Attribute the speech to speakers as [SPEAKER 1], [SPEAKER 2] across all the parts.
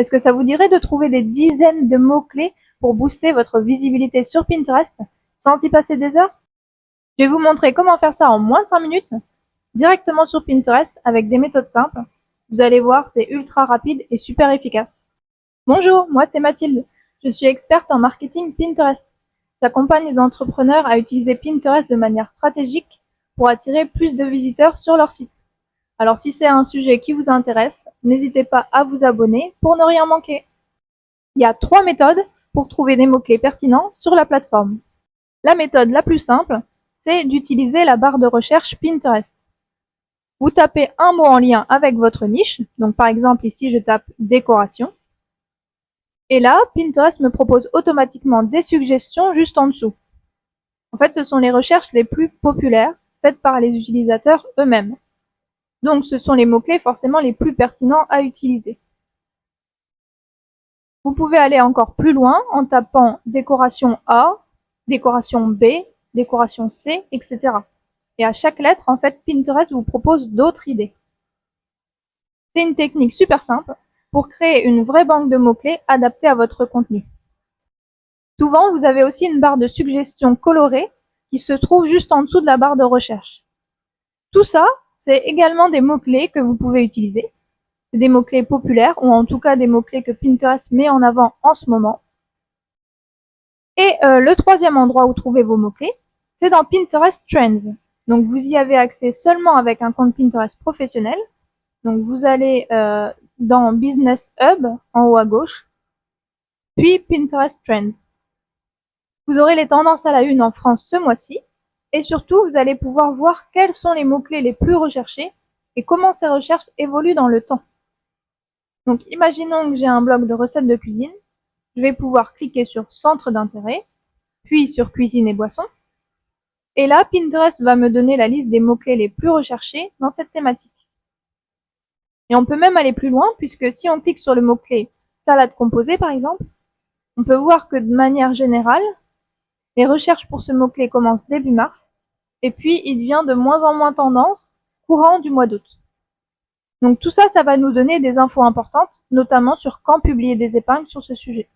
[SPEAKER 1] Est-ce que ça vous dirait de trouver des dizaines de mots-clés pour booster votre visibilité sur Pinterest sans y passer des heures? Je vais vous montrer comment faire ça en moins de 5 minutes, directement sur Pinterest avec des méthodes simples. Vous allez voir, c'est ultra rapide et super efficace. Bonjour, moi c'est Mathilde. Je suis experte en marketing Pinterest. J'accompagne les entrepreneurs à utiliser Pinterest de manière stratégique pour attirer plus de visiteurs sur leur site. Alors si c'est un sujet qui vous intéresse, n'hésitez pas à vous abonner pour ne rien manquer. Il y a 3 méthodes pour trouver des mots-clés pertinents sur la plateforme. La méthode la plus simple, c'est d'utiliser la barre de recherche Pinterest. Vous tapez un mot en lien avec votre niche, donc par exemple ici je tape décoration. Et là, Pinterest me propose automatiquement des suggestions juste en dessous. En fait, ce sont les recherches les plus populaires faites par les utilisateurs eux-mêmes. Donc ce sont les mots-clés forcément les plus pertinents à utiliser. Vous pouvez aller encore plus loin en tapant décoration A, décoration B, décoration C, etc. Et à chaque lettre, en fait, Pinterest vous propose d'autres idées. C'est une technique super simple pour créer une vraie banque de mots-clés adaptée à votre contenu. Souvent, vous avez aussi une barre de suggestions colorée qui se trouve juste en dessous de la barre de recherche. Tout ça, c'est également des mots-clés que vous pouvez utiliser. C'est des mots-clés populaires, ou en tout cas des mots-clés que Pinterest met en avant en ce moment. Et le troisième endroit où trouver vos mots-clés, c'est dans Pinterest Trends. Donc vous y avez accès seulement avec un compte Pinterest professionnel. Donc vous allez dans Business Hub, en haut à gauche, puis Pinterest Trends. Vous aurez les tendances à la une en France ce mois-ci, et surtout vous allez pouvoir voir quels sont les mots-clés les plus recherchés et comment ces recherches évoluent dans le temps. Donc imaginons que j'ai un blog de recettes de cuisine, je vais pouvoir cliquer sur Centre d'intérêt, puis sur Cuisine et boissons, et là Pinterest va me donner la liste des mots-clés les plus recherchés dans cette thématique. Et on peut même aller plus loin, puisque si on clique sur le mot-clé salade composée par exemple, on peut voir que de manière générale, les recherches pour ce mot-clé commencent début mars, et puis il devient de moins en moins tendance courant du mois d'août. Donc tout ça, ça va nous donner des infos importantes, notamment sur quand publier des épingles sur ce sujet.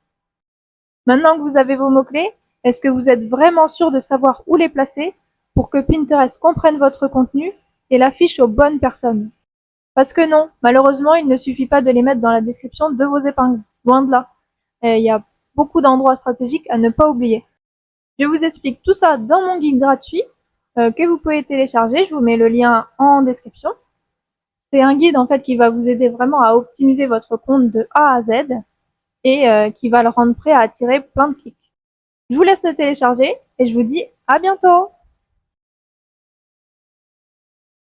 [SPEAKER 1] Maintenant que vous avez vos mots-clés, est-ce que vous êtes vraiment sûr de savoir où les placer pour que Pinterest comprenne votre contenu et l'affiche aux bonnes personnes? Parce que non, malheureusement, il ne suffit pas de les mettre dans la description de vos épingles. Loin de là. Il y a beaucoup d'endroits stratégiques à ne pas oublier. Je vous explique tout ça dans mon guide gratuit que vous pouvez télécharger. Je vous mets le lien en description. C'est un guide en fait qui va vous aider vraiment à optimiser votre compte de A à Z et qui va le rendre prêt à attirer plein de clics. Je vous laisse le télécharger et je vous dis à bientôt!